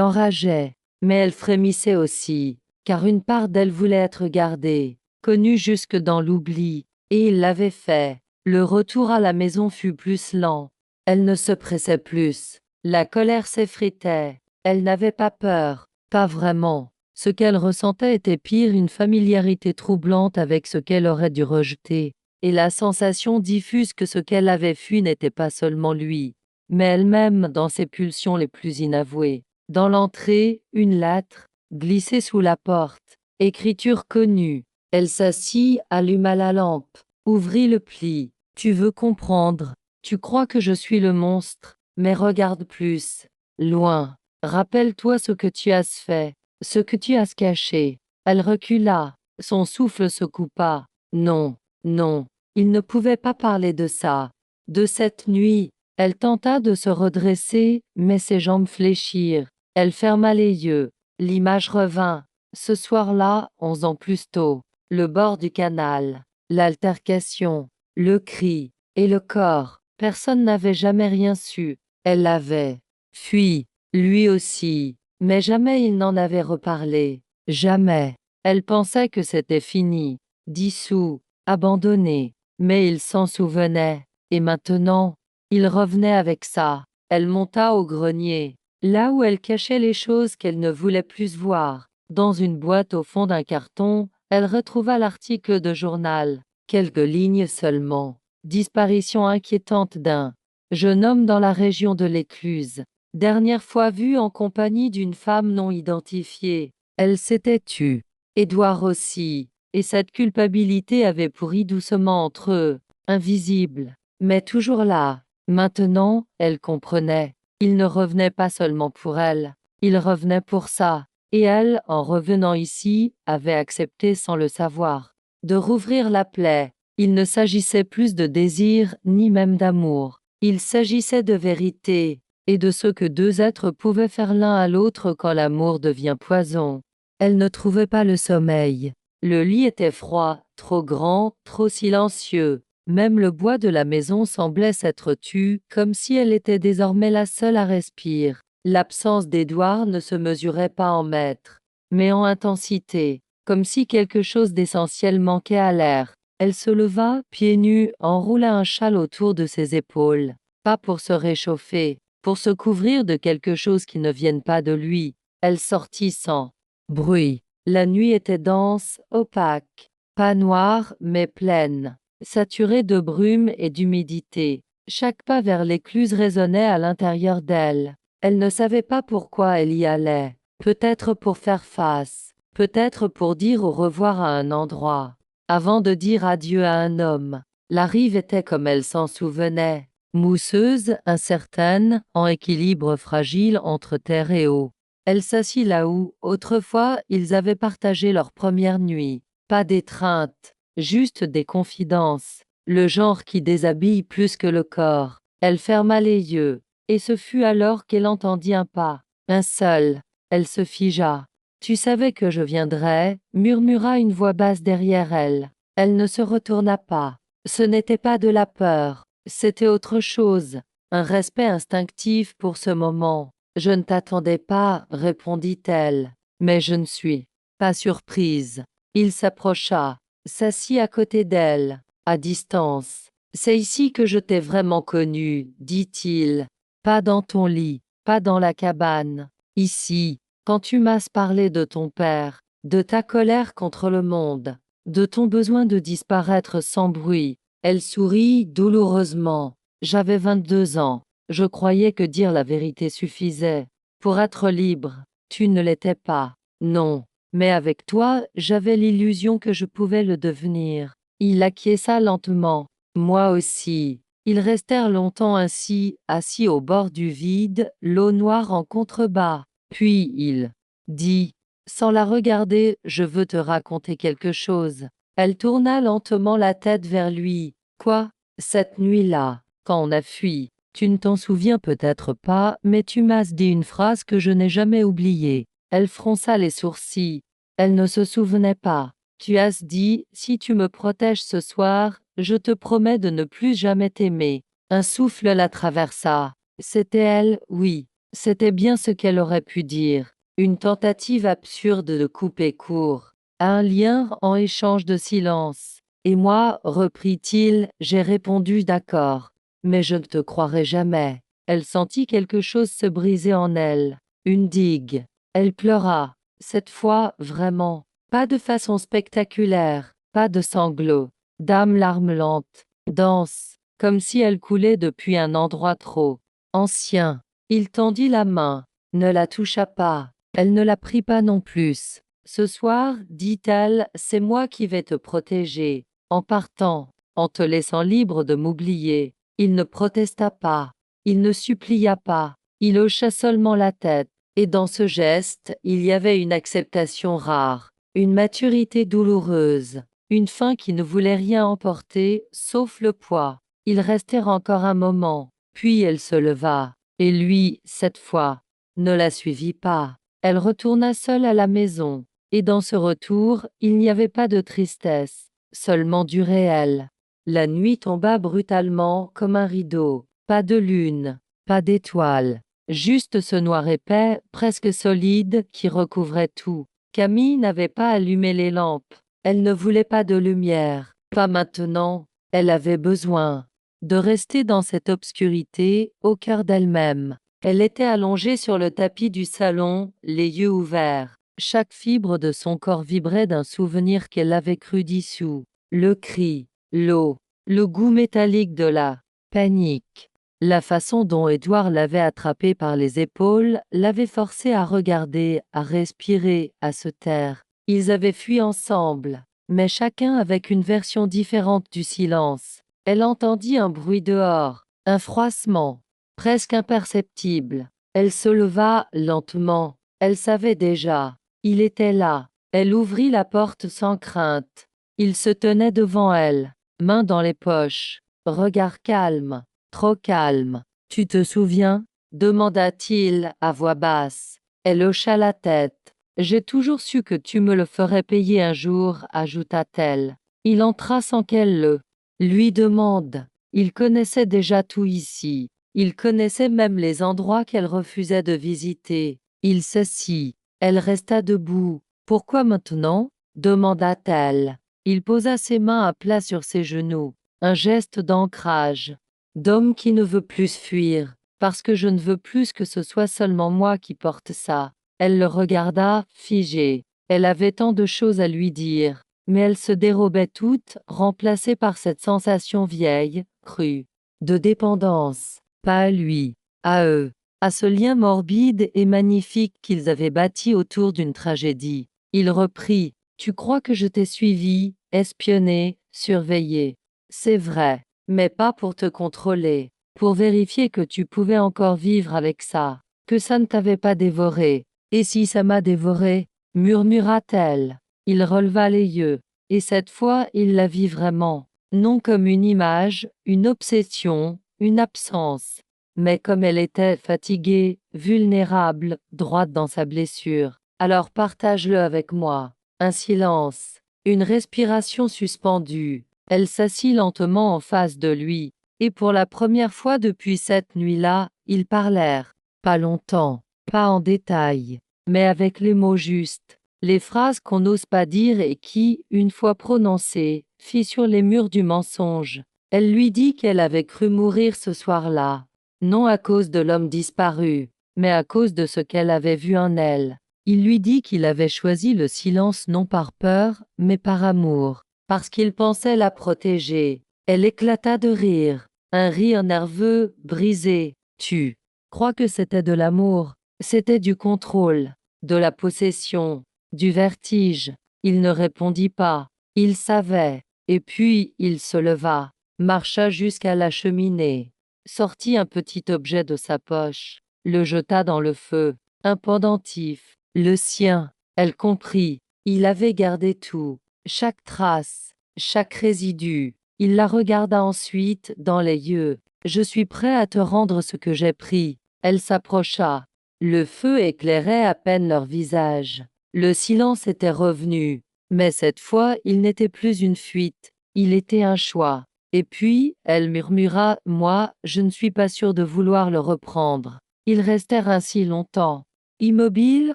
Speaker 1: enrageait, mais elle frémissait aussi, car une part d'elle voulait être gardée, connue jusque dans l'oubli, et il l'avait fait. Le retour à la maison fut plus lent. Elle ne se pressait plus. La colère s'effritait. Elle n'avait pas peur, pas vraiment. Ce qu'elle ressentait était pire, une familiarité troublante avec ce qu'elle aurait dû rejeter, et la sensation diffuse que ce qu'elle avait fui n'était pas seulement lui, mais elle-même dans ses pulsions les plus inavouées. Dans l'entrée, une lettre, glissée sous la porte, écriture connue. Elle s'assit, alluma la lampe, ouvrit le pli. Tu veux comprendre, tu crois que je suis le monstre, mais regarde plus, loin. Rappelle-toi ce que tu as fait. Ce que tu as caché. Elle recula, son souffle se coupa. Non, non, il ne pouvait pas parler de ça. De cette nuit, elle tenta de se redresser, mais ses jambes fléchirent. Elle ferma les yeux. L'image revint. Ce soir-là, 11 ans plus tôt, le bord du canal, l'altercation, le cri, et le corps. Personne n'avait jamais rien su. Elle l'avait Fui, lui aussi, mais jamais il n'en avait reparlé. Jamais. Elle pensait que c'était fini, dissous, abandonné, mais il s'en souvenait, et maintenant, il revenait avec ça. Elle monta au grenier, là où elle cachait les choses qu'elle ne voulait plus voir. Dans une boîte au fond d'un carton, elle retrouva l'article de journal. Quelques lignes seulement. Disparition inquiétante d'un jeune homme dans la région de l'Écluse. Dernière fois vu en compagnie d'une femme non identifiée. Elle s'était tue. Édouard aussi. Et cette culpabilité avait pourri doucement entre eux, invisible, mais toujours là. Maintenant, elle comprenait. Il ne revenait pas seulement pour elle. Il revenait pour ça. Et elle, en revenant ici, avait accepté sans le savoir de rouvrir la plaie. Il ne s'agissait plus de désir, ni même d'amour. Il s'agissait de vérité, et de ce que deux êtres pouvaient faire l'un à l'autre quand l'amour devient poison. Elle ne trouvait pas le sommeil. Le lit était froid, trop grand, trop silencieux. Même le bois de la maison semblait s'être tu, comme si elle était désormais la seule à respirer. L'absence d'Édouard ne se mesurait pas en mètres, mais en intensité, comme si quelque chose d'essentiel manquait à l'air. Elle se leva, pieds nus, enroula un châle autour de ses épaules, pas pour se réchauffer, pour se couvrir de quelque chose qui ne vienne pas de lui. Elle sortit sans bruit. La nuit était dense, opaque, pas noire, mais pleine, saturée de brume et d'humidité. Chaque pas vers l'écluse résonnait à l'intérieur d'elle. Elle ne savait pas pourquoi elle y allait. Peut-être pour faire face, peut-être pour dire au revoir à un endroit, avant de dire adieu à un homme. La rive était comme elle s'en souvenait, mousseuse, incertaine, en équilibre fragile entre terre et eau. Elle s'assit là où, autrefois, ils avaient partagé leur première nuit. Pas d'étreinte, juste des confidences, le genre qui déshabille plus que le corps. Elle ferma les yeux, et ce fut alors qu'elle entendit un pas, un seul. Elle se figea. Tu savais que je viendrais, murmura une voix basse derrière elle. Elle ne se retourna pas. Ce n'était pas de la peur, c'était autre chose, un respect instinctif pour ce moment. Je ne t'attendais pas, répondit-elle, mais je ne suis pas surprise. Il s'approcha, s'assit à côté d'elle, à distance. C'est ici que je t'ai vraiment connue, dit-il. Pas dans ton lit, pas dans la cabane. Ici, quand tu m'as parlé de ton père, de ta colère contre le monde, de ton besoin de disparaître sans bruit. Elle sourit douloureusement. J'avais 22 ans. Je croyais que dire la vérité suffisait. Pour être libre, tu ne l'étais pas. Non. Mais avec toi, j'avais l'illusion que je pouvais le devenir. Il acquiesça lentement. Moi aussi. Ils restèrent longtemps ainsi, assis au bord du vide, l'eau noire en contrebas. Puis il dit, sans la regarder, je veux te raconter quelque chose. Elle tourna lentement la tête vers lui. Quoi? Cette nuit-là, quand on a fui, tu ne t'en souviens peut-être pas, mais tu m'as dit une phrase que je n'ai jamais oubliée. Elle fronça les sourcils. Elle ne se souvenait pas. Tu as dit, si tu me protèges ce soir, je te promets de ne plus jamais t'aimer. Un souffle la traversa. C'était elle, oui. C'était bien ce qu'elle aurait pu dire. Une tentative absurde de couper court à un lien en échange de silence. Et moi, reprit-il, j'ai répondu d'accord. Mais je ne te croirai jamais. Elle sentit quelque chose se briser en elle. Une digue. Elle pleura. Cette fois, vraiment. Pas de façon spectaculaire. Pas de sanglots. D'âme larmes lentes. Dense. Comme si elle coulait depuis un endroit trop ancien. Il tendit la main. Ne la toucha pas. Elle ne la prit pas non plus. Ce soir, dit-elle, c'est moi qui vais te protéger. En partant, en te laissant libre de m'oublier. Il ne protesta pas. Il ne supplia pas. Il hocha seulement la tête. Et dans ce geste, il y avait une acceptation rare, une maturité douloureuse, une faim qui ne voulait rien emporter, sauf le poids. Ils restèrent encore un moment, puis elle se leva. Et lui, cette fois, ne la suivit pas. Elle retourna seule à la maison. Et dans ce retour, il n'y avait pas de tristesse, seulement du réel. La nuit tomba brutalement comme un rideau. Pas de lune, pas d'étoiles. juste ce noir épais, presque solide, qui recouvrait tout. Camille n'avait pas allumé les lampes. Elle ne voulait pas de lumière. Pas maintenant. Elle avait besoin de rester dans cette obscurité, au cœur d'elle-même. Elle était allongée sur le tapis du salon, les yeux ouverts. Chaque fibre de son corps vibrait d'un souvenir qu'elle avait cru dissous. Le cri, l'eau, le goût métallique de la panique. La façon dont Édouard l'avait attrapée par les épaules l'avait forcée à regarder, à respirer, à se taire. Ils avaient fui ensemble, mais chacun avec une version différente du silence. Elle entendit un bruit dehors, un froissement, presque imperceptible. Elle se leva lentement. Elle savait déjà. Il était là. Elle ouvrit la porte sans crainte. Il se tenait devant elle, mains dans les poches, regard calme, trop calme. Tu te souviens? Demanda-t-il à voix basse. Elle hocha la tête. J'ai toujours su que tu me le ferais payer un jour, ajouta-t-elle. Il entra sans qu'elle le lui demande. Il connaissait déjà tout ici. Il connaissait même les endroits qu'elle refusait de visiter. Il s'assit. Elle resta debout. Pourquoi maintenant? Demanda-t-elle. Il posa ses mains à plat sur ses genoux. Un geste d'ancrage. D'homme qui ne veut plus fuir. Parce que je ne veux plus que ce soit seulement moi qui porte ça. Elle le regarda, figée. Elle avait tant de choses à lui dire, mais elle se dérobait toute, remplacée par cette sensation vieille, crue, de dépendance. Pas à lui, à eux, à ce lien morbide et magnifique qu'ils avaient bâti autour d'une tragédie. Il reprit. Tu crois que je t'ai suivi, espionné, surveillé. C'est vrai, mais pas pour te contrôler, pour vérifier que tu pouvais encore vivre avec ça, que ça ne t'avait pas dévoré. Et si ça m'a dévoré? Murmura-t-elle. Il releva les yeux, et cette fois il la vit vraiment, non comme une image, une obsession, une absence, mais comme elle était fatiguée, vulnérable, droite dans sa blessure. Alors partage-le avec moi. Un silence, une respiration suspendue. Elle s'assit lentement en face de lui, et pour la première fois depuis cette nuit-là, ils parlèrent. Pas longtemps, pas en détail, mais avec les mots justes, les phrases qu'on n'ose pas dire et qui, une fois prononcées, sur les murs du mensonge. Elle lui dit qu'elle avait cru mourir ce soir-là, non à cause de l'homme disparu, mais à cause de ce qu'elle avait vu en elle. Il lui dit qu'il avait choisi le silence non par peur, mais par amour, parce qu'il pensait la protéger. Elle éclata de rire, un rire nerveux, brisé. Tu crois que c'était de l'amour? C'était du contrôle, de la possession, du vertige. Il ne répondit pas. Il savait. Et puis il se leva, marcha jusqu'à la cheminée, sortit un petit objet de sa poche, le jeta dans le feu. Un pendentif, le sien. Elle comprit. Il avait gardé tout, chaque trace, chaque résidu. Il la regarda ensuite dans les yeux. Je suis prêt à te rendre ce que j'ai pris. Elle s'approcha. Le feu éclairait à peine leur visage. Le silence était revenu, mais cette fois il n'était plus une fuite, il était un choix. Et puis, elle murmura, moi, je ne suis pas sûre de vouloir le reprendre. Ils restèrent ainsi longtemps, immobiles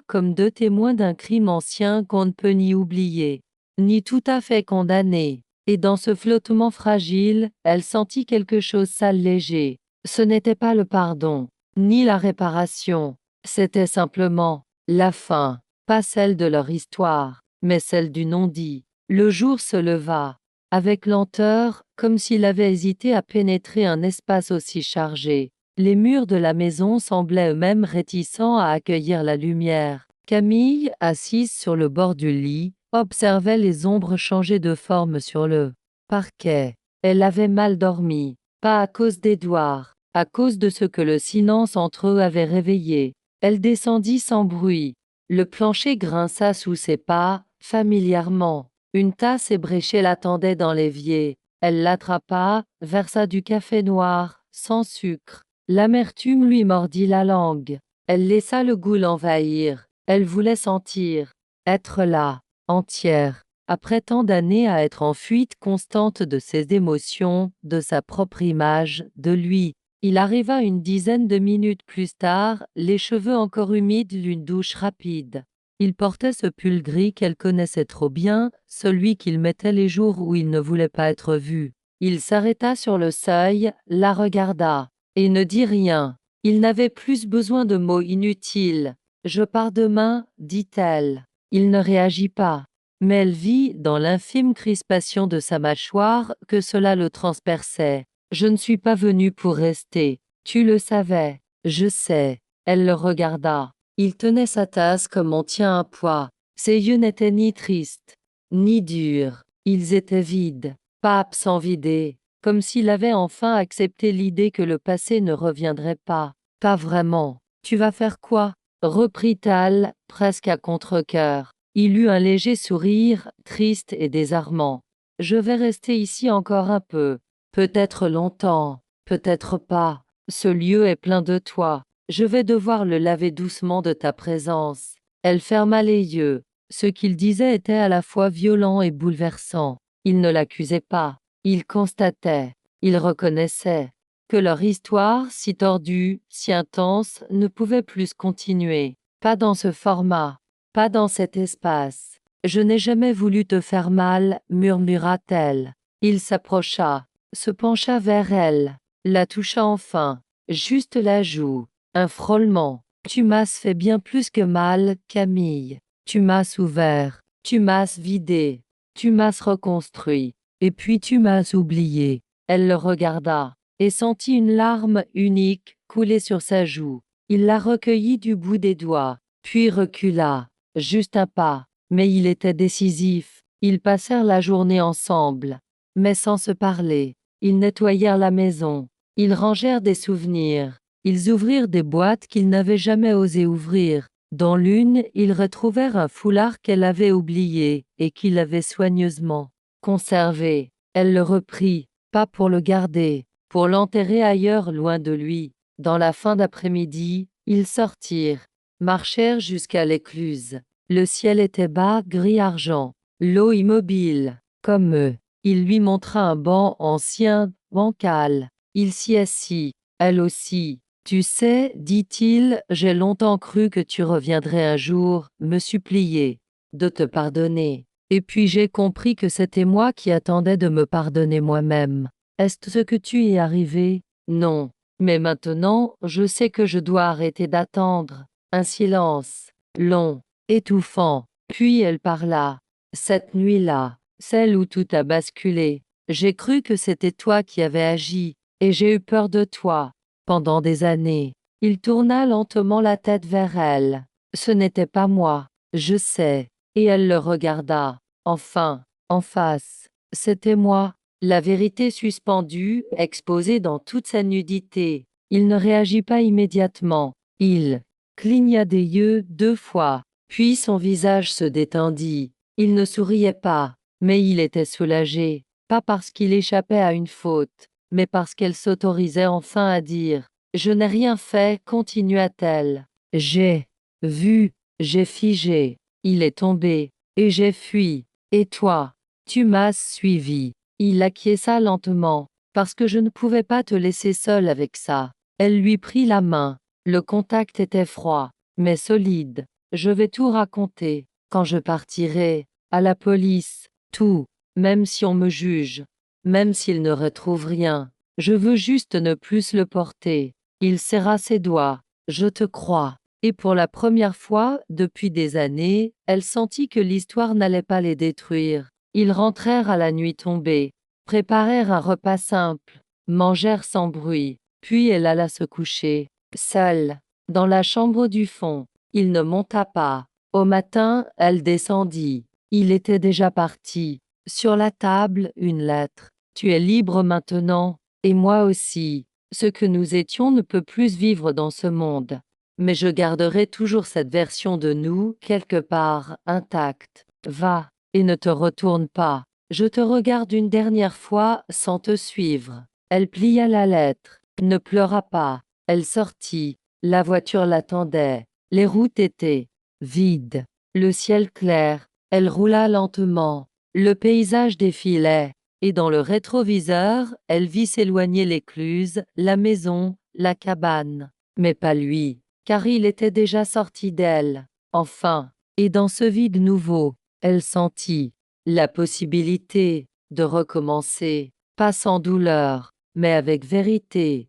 Speaker 1: comme deux témoins d'un crime ancien qu'on ne peut ni oublier, ni tout à fait condamner. Et dans ce flottement fragile, elle sentit quelque chose s'alléger. Ce n'était pas le pardon, ni la réparation, c'était simplement la fin, pas celle de leur histoire, mais celle du non-dit. Le jour se leva, avec lenteur, comme s'il avait hésité à pénétrer un espace aussi chargé. Les murs de la maison semblaient eux-mêmes réticents à accueillir la lumière. Camille, assise sur le bord du lit, observait les ombres changer de forme sur le parquet. Elle avait mal dormi, pas à cause d'Édouard, à cause de ce que le silence entre eux avait réveillé. Elle descendit sans bruit. Le plancher grinça sous ses pas, familièrement. Une tasse ébréchée l'attendait dans l'évier. Elle l'attrapa, versa du café noir, sans sucre. L'amertume lui mordit la langue. Elle laissa le goût l'envahir. Elle voulait sentir, être là, entière, après tant d'années à être en fuite constante de ses émotions, de sa propre image, de lui. Il arriva une dizaine de minutes plus tard, les cheveux encore humides d'une douche rapide. Il portait ce pull gris qu'elle connaissait trop bien, celui qu'il mettait les jours où il ne voulait pas être vu. Il s'arrêta sur le seuil, la regarda, et ne dit rien. Il n'avait plus besoin de mots inutiles. « Je pars demain », dit-elle. Il ne réagit pas, mais elle vit, dans l'infime crispation de sa mâchoire, que cela le transperçait. « Je ne suis pas venue pour rester. Tu le savais. »« Je sais. » Elle le regarda. Il tenait sa tasse comme on tient un poids. Ses yeux n'étaient ni tristes, ni durs. Ils étaient vides, pas absents vidés, comme s'il avait enfin accepté l'idée que le passé ne reviendrait pas. Pas vraiment. Tu vas faire quoi? Reprit-elle, presque à contre-cœur. Il eut un léger sourire, triste et désarmant. Je vais rester ici encore un peu. Peut-être longtemps, peut-être pas. Ce lieu est plein de toi. Je vais devoir le laver doucement de ta présence. Elle ferma les yeux. Ce qu'il disait était à la fois violent et bouleversant. Il ne l'accusait pas. Il constatait. Il reconnaissait que leur histoire, si tordue, si intense, ne pouvait plus continuer. Pas dans ce format. Pas dans cet espace. Je n'ai jamais voulu te faire mal, murmura-t-elle. Il s'approcha, se pencha vers elle, la toucha enfin, juste la joue. Un frôlement. Tu m'as fait bien plus que mal, Camille. Tu m'as ouvert. Tu m'as vidé. Tu m'as reconstruit. Et puis tu m'as oublié. Elle le regarda, et sentit une larme unique couler sur sa joue. Il la recueillit du bout des doigts, puis recula. Juste un pas, mais il était décisif. Ils passèrent la journée ensemble, mais sans se parler. Ils nettoyèrent la maison. Ils rangèrent des souvenirs. Ils ouvrirent des boîtes qu'ils n'avaient jamais osé ouvrir. Dans l'une, ils retrouvèrent un foulard qu'elle avait oublié et qu'il avait soigneusement conservé. Elle le reprit, pas pour le garder, pour l'enterrer ailleurs loin de lui. Dans la fin d'après-midi, ils sortirent, marchèrent jusqu'à l'écluse. Le ciel était bas, gris-argent, l'eau immobile, comme eux. Il lui montra un banc ancien, bancal. Il s'y assit, elle aussi. Tu sais, dit-il, j'ai longtemps cru que tu reviendrais un jour, me supplier de te pardonner. Et puis j'ai compris que c'était moi qui attendais de me pardonner moi-même. Est-ce ce que tu y es arrivé? Non. Mais maintenant, je sais que je dois arrêter d'attendre. Un silence, long, étouffant. Puis elle parla. Cette nuit-là, celle où tout a basculé, j'ai cru que c'était toi qui avais agi, et j'ai eu peur de toi. Pendant des années, il tourna lentement la tête vers elle. Ce n'était pas moi, je sais. Et elle le regarda. Enfin, en face. C'était moi. La vérité suspendue, exposée dans toute sa nudité. Il ne réagit pas immédiatement. Il cligna des yeux 2 fois. Puis son visage se détendit. Il ne souriait pas, mais il était soulagé. Pas parce qu'il échappait à une faute, mais parce qu'elle s'autorisait enfin à dire « Je n'ai rien fait », continua-t-elle. « J'ai vu, j'ai figé, il est tombé, et j'ai fui. Et toi, tu m'as suivi. » Il acquiesça lentement, parce que je ne pouvais pas te laisser seule avec ça. Elle lui prit la main. Le contact était froid, mais solide. Je vais tout raconter, quand je partirai, à la police, tout, même si on me juge, même s'il ne retrouve rien. Je veux juste ne plus le porter. Il serra ses doigts. Je te crois. Et pour la première fois, depuis des années, elle sentit que l'histoire n'allait pas les détruire. Ils rentrèrent à la nuit tombée, préparèrent un repas simple, mangèrent sans bruit, puis elle alla se coucher, seule, dans la chambre du fond. Il ne monta pas. Au matin, elle descendit. Il était déjà parti. Sur la table, une lettre. Tu es libre maintenant, et moi aussi. Ce que nous étions ne peut plus vivre dans ce monde. Mais je garderai toujours cette version de nous, quelque part, intacte. Va, et ne te retourne pas. Je te regarde une dernière fois sans te suivre. Elle plia la lettre, ne pleura pas. Elle sortit. La voiture l'attendait. Les routes étaient vides. Le ciel clair. Elle roula lentement. Le paysage défilait. Et dans le rétroviseur, elle vit s'éloigner l'écluse, la maison, la cabane. Mais pas lui, car il était déjà sorti d'elle. Enfin, et dans ce vide nouveau, elle sentit la possibilité de recommencer, pas sans douleur, mais avec vérité.